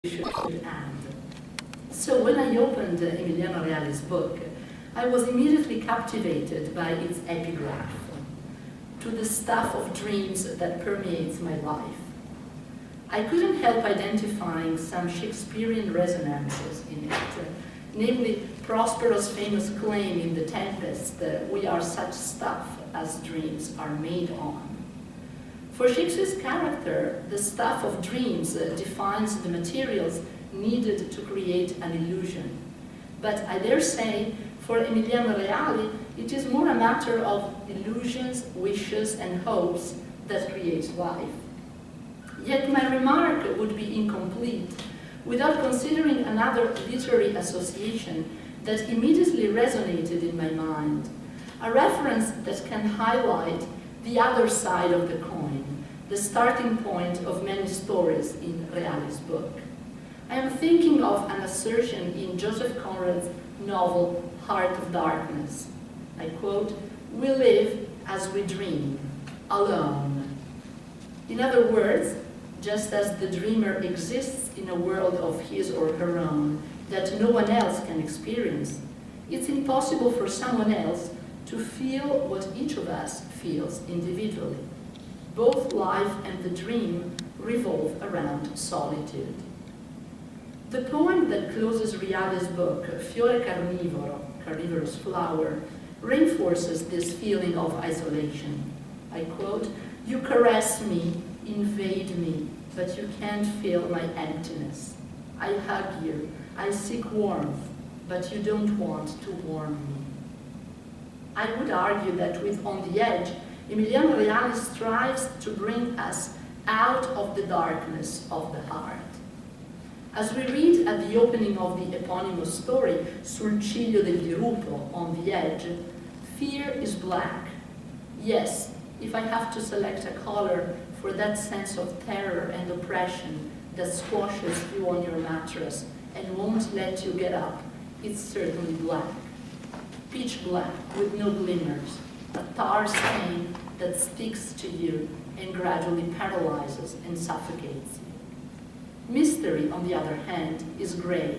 should end. So when I opened Emiliano Reali's book, I was immediately captivated by its epigraph, "To the stuff of dreams that permeates my life." I couldn't help identifying some Shakespearean resonances in it, namely Prospero's famous claim in The Tempest that we are such stuff as dreams are made on. For Shakespeare's character, the stuff of dreams defines the materials needed to create an illusion. But I dare say, for Emiliano Reali, it is more a matter of illusions, wishes, and hopes that create life. Yet my remark would be incomplete without considering another literary association that immediately resonated in my mind, a reference that can highlight the other side of the coin, the starting point of many stories in Reali's book. I am thinking of an assertion in Joseph Conrad's novel Heart of Darkness. I quote, "We live as we dream, alone." In other words, just as the dreamer exists in a world of his or her own that no one else can experience, it's impossible for someone else to feel what each of us feels individually. Both life and the dream revolve around solitude. The poem that closes Reali's book, Fiore Carnivoro, Carnivorous Flower, reinforces this feeling of isolation. I quote, "You caress me, invade me, but you can't feel my emptiness. I hug you, I seek warmth, but you don't want to warm me." I would argue that with On the Edge, Emiliano Reali strives to bring us out of the darkness of the heart. As we read at the opening of the eponymous story, Sul ciglio del dirupo, On the Edge, fear is black. Yes, if I have to select a color for that sense of terror and oppression that squashes you on your mattress and won't let you get up, it's certainly black. Pitch black with no glimmers, a tar stain that sticks to you and gradually paralyzes and suffocates you. Mystery, on the other hand, is gray.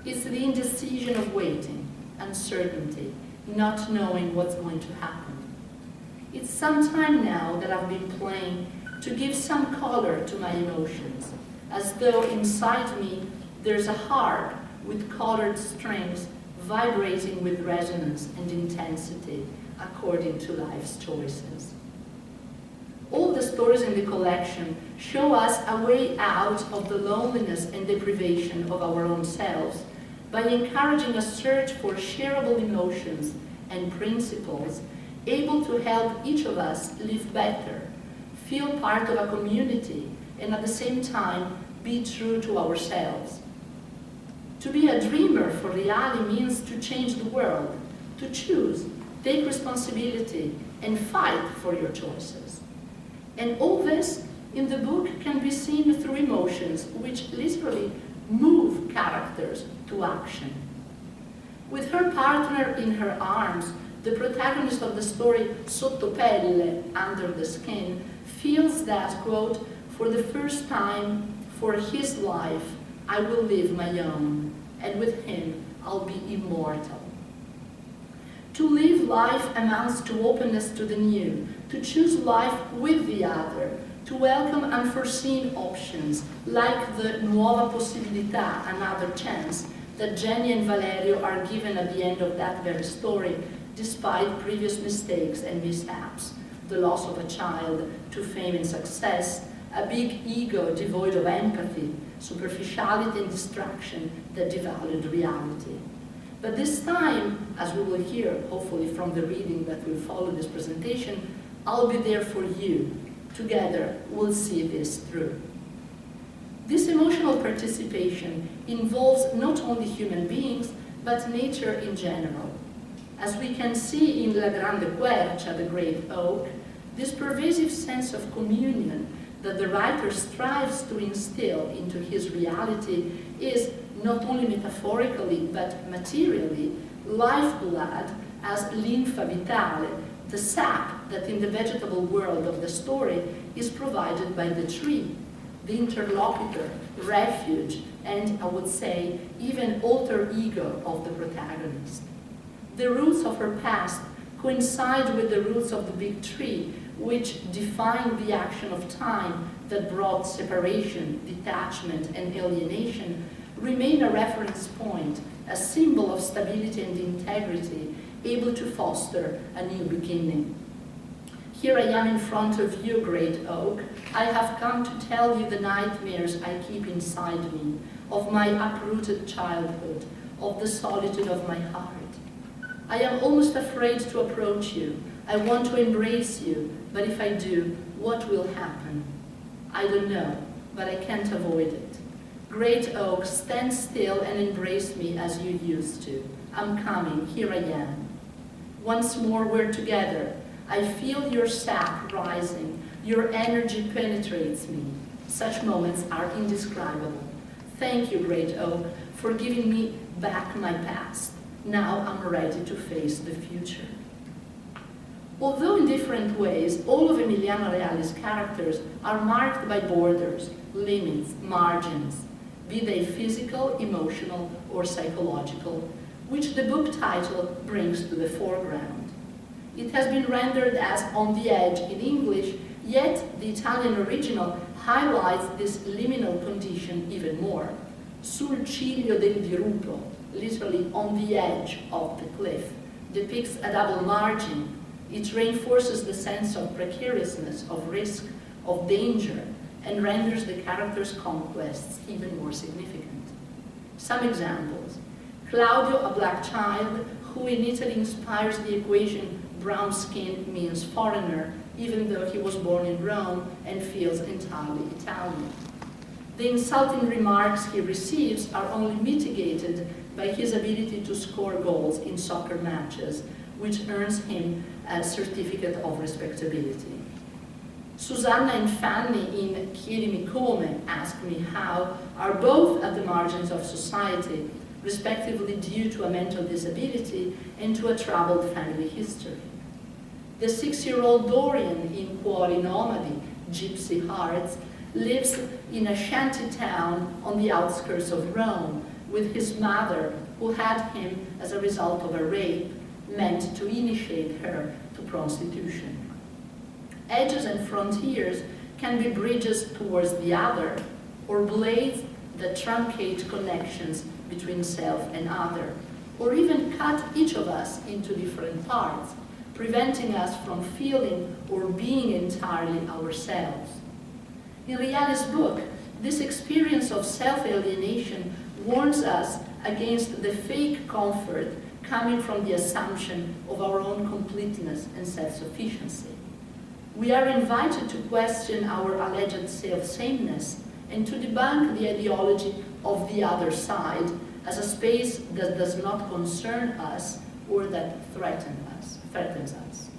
It's the indecision of waiting, uncertainty, not knowing what's going to happen. It's some time now that I've been playing to give some color to my emotions, as though inside me there's a harp with colored strings vibrating with resonance and intensity according to life's choices. All the stories in the collection show us a way out of the loneliness and deprivation of our own selves by encouraging a search for shareable emotions and principles able to help each of us live better, feel part of a community, and at the same time be true to ourselves. To be a dreamer for Reali means to change the world, to choose, take responsibility, and fight for your choices. And all this in the book can be seen through emotions which literally move characters to action. With her partner in her arms, the protagonist of the story, sotto pelle, under the skin, feels that, quote, "For the first time for his life, I will live my own, and with him I'll be immortal." To live life amounts to openness to the new, to choose life with the other, to welcome unforeseen options, like the nuova possibilità, another chance, that Jenny and Valerio are given at the end of that very story, despite previous mistakes and mishaps, the loss of a child to fame and success, a big ego devoid of empathy, superficiality and distraction that devalued reality. But this time, as we will hear, hopefully from the reading that will follow this presentation, I'll be there for you. Together, we'll see this through. This emotional participation involves not only human beings, but nature in general. As we can see in La Grande Quercia, the Great Oak, this pervasive sense of communion that the writer strives to instill into his reality is, not only metaphorically but materially, lifeblood as lympha vitale, the sap that in the vegetable world of the story is provided by the tree, the interlocutor, refuge, and, I would say, even alter ego of the protagonist. The roots of her past coincide with the roots of the big tree, which define the action of time that brought separation, detachment, and alienation, remain a reference point, a symbol of stability and integrity, able to foster a new beginning. Here I am in front of you, great oak. I have come to tell you the nightmares I keep inside me, of my uprooted childhood, of the solitude of my heart. I am almost afraid to approach you. I want to embrace you, but if I do, what will happen? I don't know, but I can't avoid it. Great oak, stand still and embrace me as you used to. I'm coming, here I am. Once more we're together. I feel your sap rising. Your energy penetrates me. Such moments are indescribable. Thank you, great oak, for giving me back my past. Now I'm ready to face the future. Although in different ways, all of Emiliano Reali's characters are marked by borders, limits, margins, be they physical, emotional, or psychological, which the book title brings to the foreground. It has been rendered as On the Edge in English, yet the Italian original highlights this liminal condition even more. Sul ciglio del dirupo, literally on the edge of the cliff, depicts a double margin. It reinforces the sense of precariousness, of risk, of danger, and renders the character's conquests even more significant. Some examples. Claudio, a black child, who in Italy inspires the equation brown skin means foreigner, even though he was born in Rome and feels entirely Italian. The insulting remarks he receives are only mitigated by his ability to score goals in soccer matches, which earns him a certificate of respectability. Susanna and Fanny in Chiedimi Come, Ask Me How, are both at the margins of society, respectively due to a mental disability and to a troubled family history. The 6-year-old Dorian in Cuori Nomadi, Gypsy Hearts, lives in a shanty town on the outskirts of Rome with his mother, who had him as a result of a rape meant to initiate her to prostitution. Edges and frontiers can be bridges towards the other, or blades that truncate connections between self and other, or even cut each of us into different parts, preventing us from feeling or being entirely ourselves. In Reali's book, this experience of self-alienation warns us against the fake comfort coming from the assumption of our own completeness and self-sufficiency. We are invited to question our alleged self-sameness and to debunk the ideology of the other side as a space that does not concern us or that threatens us.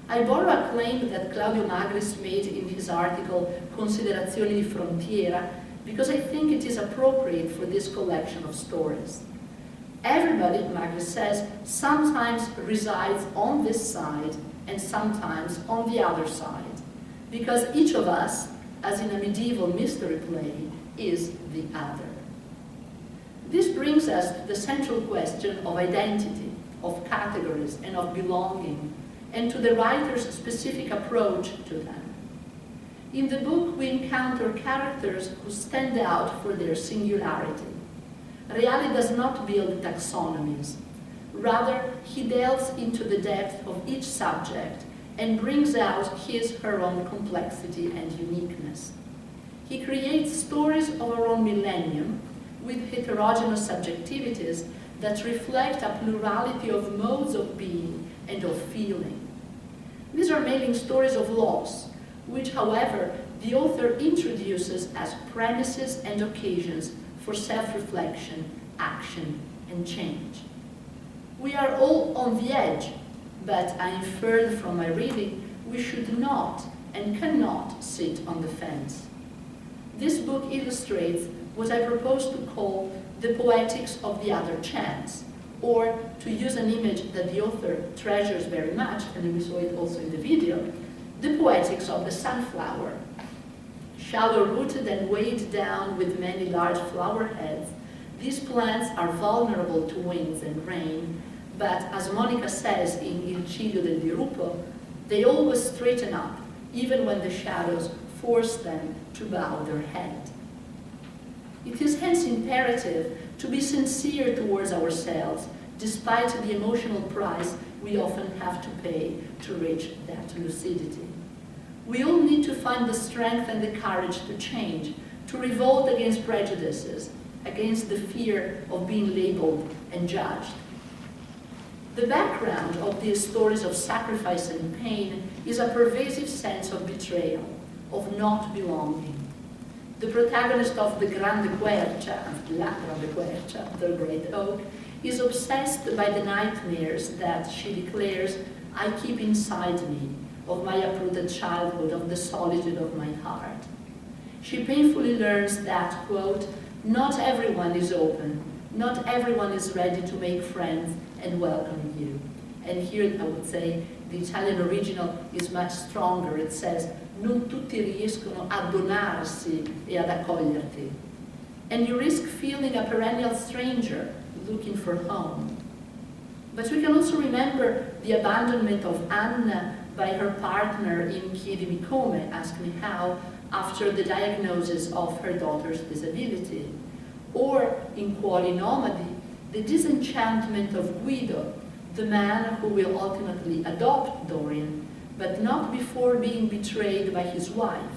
I borrow a claim that Claudio Magris made in his article Considerazioni di Frontiera because I think it is appropriate for this collection of stories. Everybody, Magris says, sometimes resides on this side and sometimes on the other side, because each of us, as in a medieval mystery play, is the other. This brings us to the central question of identity, of categories, and of belonging, and to the writer's specific approach to them. In the book, we encounter characters who stand out for their singularity. Reali does not build taxonomies. Rather, he delves into the depth of each subject and brings out her own complexity and uniqueness. He creates stories of our own millennium with heterogeneous subjectivities that reflect a plurality of modes of being and of feeling. These are mainly stories of loss, which, however, the author introduces as premises and occasions for self-reflection, action, and change. We are all on the edge, but I inferred from my reading we should not and cannot sit on the fence. This book illustrates what I propose to call the poetics of the other chance, or to use an image that the author treasures very much, and we saw it also in the video, the poetics of the sunflower. Shallow-rooted and weighed down with many large flower heads, these plants are vulnerable to winds and rain, but as Monica says in Il ciglio del dirupo, they always straighten up, even when the shadows force them to bow their head. It is hence imperative to be sincere towards ourselves, despite the emotional price we often have to pay to reach that lucidity. We all need to find the strength and the courage to change, to revolt against prejudices, against the fear of being labeled and judged. The background of these stories of sacrifice and pain is a pervasive sense of betrayal, of not belonging. The protagonist of the Grande Quercia, La Grande Quercia, the Great Oak, is obsessed by the nightmares that, she declares, I keep inside me, of my uprooted childhood, of the solitude of my heart. She painfully learns that, quote, not everyone is open, not everyone is ready to make friends and welcome you. And here I would say the Italian original is much stronger. It says, non tutti riescono a donarsi e ad accoglierti. And you risk feeling a perennial stranger looking for home. But we can also remember the abandonment of Anna by her partner in Chiedimi Come, Ask Me How, after the diagnosis of her daughter's disability. Or in Cuori Nomadi, the disenchantment of Guido, the man who will ultimately adopt Dorian, but not before being betrayed by his wife,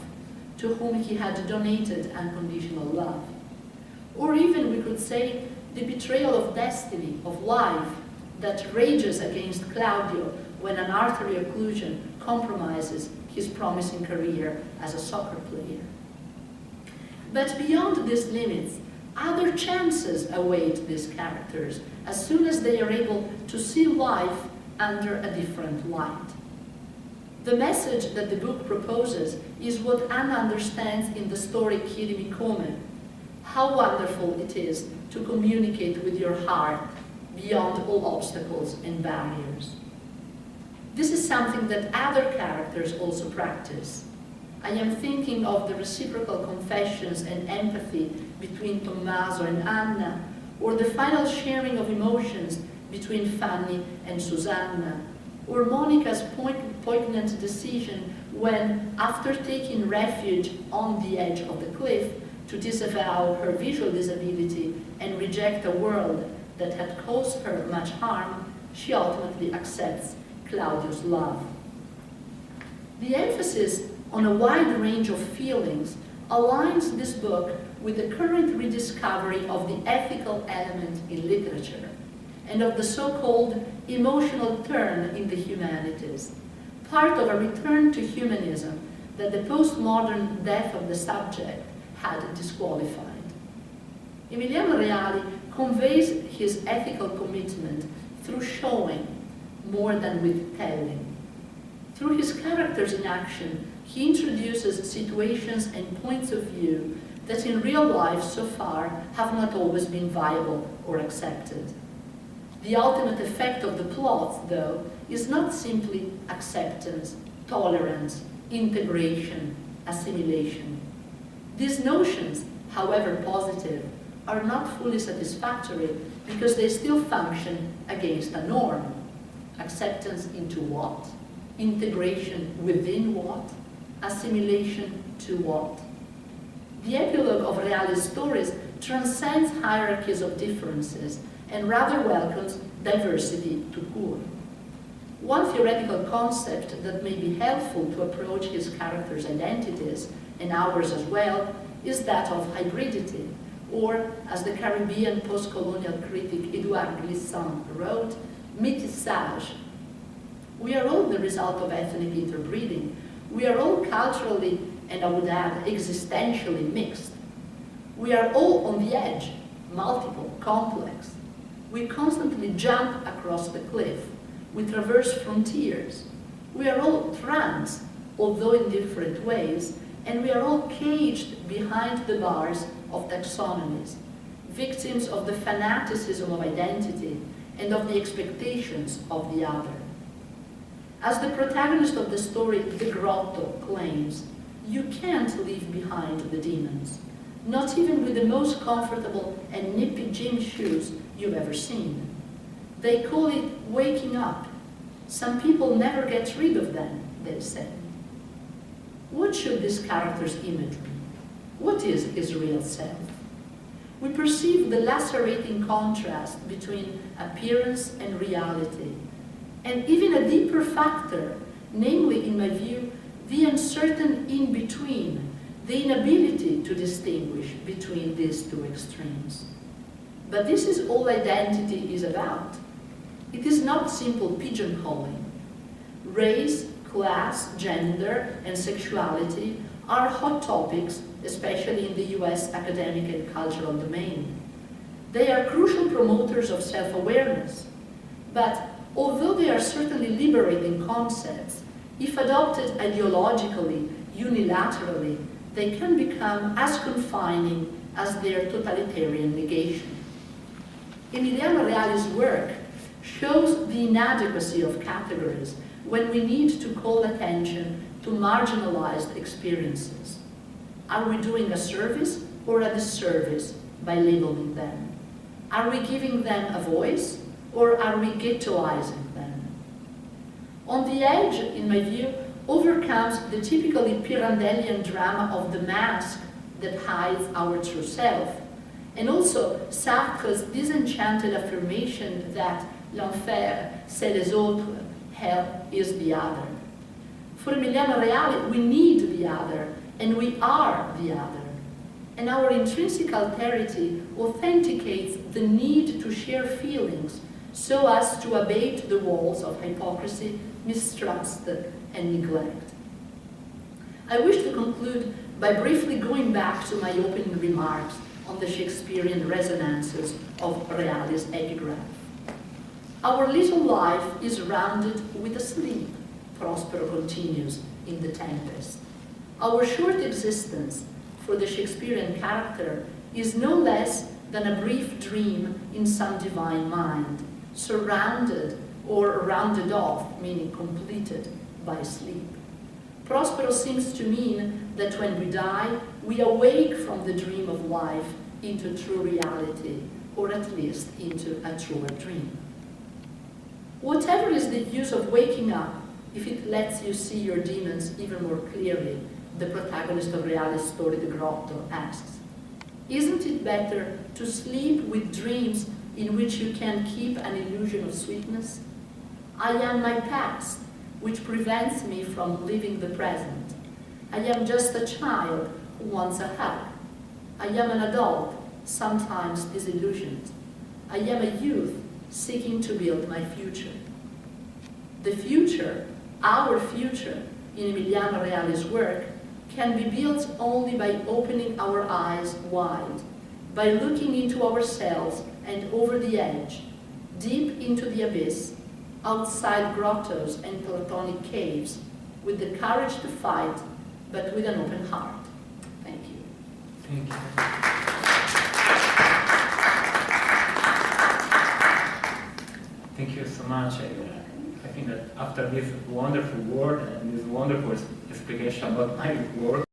to whom he had donated unconditional love. Or even, we could say, the betrayal of destiny, of life, that rages against Claudio when an artery occlusion compromises his promising career as a soccer player. But beyond these limits, other chances await these characters as soon as they are able to see life under a different light. The message that the book proposes is what Anna understands in the story Chiedimi Come, how wonderful it is to communicate with your heart beyond all obstacles and barriers. This is something that other characters also practice. I am thinking of the reciprocal confessions and empathy between Tommaso and Anna, or the final sharing of emotions between Fanny and Susanna, or Monica's poignant decision when, after taking refuge on the edge of the cliff to disavow her visual disability and reject a world that had caused her much harm, she ultimately accepts Claudio's love. The emphasis on a wide range of feelings aligns this book with the current rediscovery of the ethical element in literature and of the so-called emotional turn in the humanities, part of a return to humanism that the postmodern death of the subject had disqualified. Emiliano Reali conveys his ethical commitment through showing more than with telling. Through his characters in action, he introduces situations and points of view that in real life so far have not always been viable or accepted. The ultimate effect of the plot, though, is not simply acceptance, tolerance, integration, assimilation. These notions, however positive, are not fully satisfactory because they still function against a norm. Acceptance into what? Integration within what? Assimilation to what? The epilogue of Reali's stories transcends hierarchies of differences and rather welcomes diversity to court. One theoretical concept that may be helpful to approach his characters' identities, and ours as well, is that of hybridity, or, as the Caribbean post-colonial critic Edouard Glissant wrote, métissage. We are all the result of ethnic interbreeding. We are all culturally, and I would add, existentially mixed. We are all on the edge, multiple, complex. We constantly jump across the cliff. We traverse frontiers. We are all trans, although in different ways, and we are all caged behind the bars of taxonomies, victims of the fanaticism of identity and of the expectations of the other. As the protagonist of the story, The Grotto, claims, you can't leave behind the demons, not even with the most comfortable and nippy gym shoes you've ever seen. They call it waking up. Some people never get rid of them, they say. What should this character's image be? What is his real self? We perceive the lacerating contrast between appearance and reality, and even a deeper factor, namely, in my view, the uncertain in-between, the inability to distinguish between these two extremes. But this is all identity is about. It is not simple pigeonholing. Race, class, gender, and sexuality are hot topics, especially in the US academic and cultural domain. They are crucial promoters of self-awareness, but although they are certainly liberating concepts, if adopted ideologically, unilaterally, they can become as confining as their totalitarian negation. Emiliano Reali's work shows the inadequacy of categories when we need to call attention to marginalized experiences. Are we doing a service or a disservice by labeling them? Are we giving them a voice or are we ghettoizing them? On the Edge, in my view, overcomes the typically Pirandellian drama of the mask that hides our true self, and also Sartre's disenchanted affirmation that l'enfer, c'est les autres, hell is the other. For Emiliano Reali, we need the other, and we are the other. And our intrinsic alterity authenticates the need to share feelings so as to abate the walls of hypocrisy, mistrust, and neglect. I wish to conclude by briefly going back to my opening remarks on the Shakespearean resonances of Reali's epigraph. Our little life is rounded with a sleep, Prospero continues in The Tempest. Our short existence, for the Shakespearean character, is no less than a brief dream in some divine mind, surrounded or rounded off, meaning completed, by sleep. Prospero seems to mean that when we die, we awake from the dream of life into true reality, or at least into a truer dream. Whatever is the use of waking up if it lets you see your demons even more clearly, the protagonist of Reali's story, The Grotto, asks. Isn't it better to sleep with dreams in which you can keep an illusion of sweetness? I am my past, which prevents me from living the present. I am just a child who wants a hug. I am an adult, sometimes disillusioned. I am a youth seeking to build my future. The future, our future, in Emiliano Reali's work, can be built only by opening our eyes wide, by looking into ourselves and over the edge, deep into the abyss, outside grottos and platonic caves, with the courage to fight, but with an open heart. Thank you. Thank you. Thank you so much. I think that after this wonderful word and this wonderful explanation about my work,